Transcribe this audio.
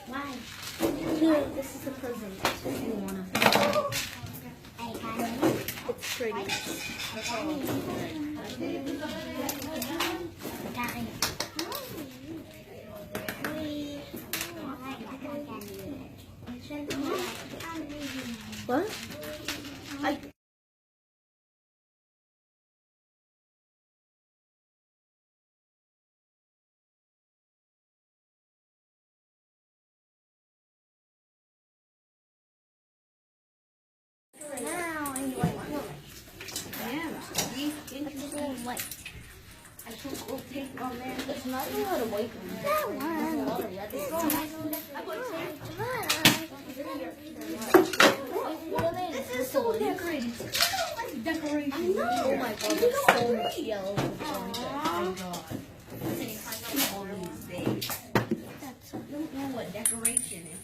Why? Here, this is a present. If you wanna. It's pretty. What? Now I need white one. Yeah, interesting. White. I took old tape on there. It's not a lot of white ones. That one. This is so decorated. Decoration. I know. Oh my god, there's so much yellow. Oh my god. All these days. I don't know what decoration is.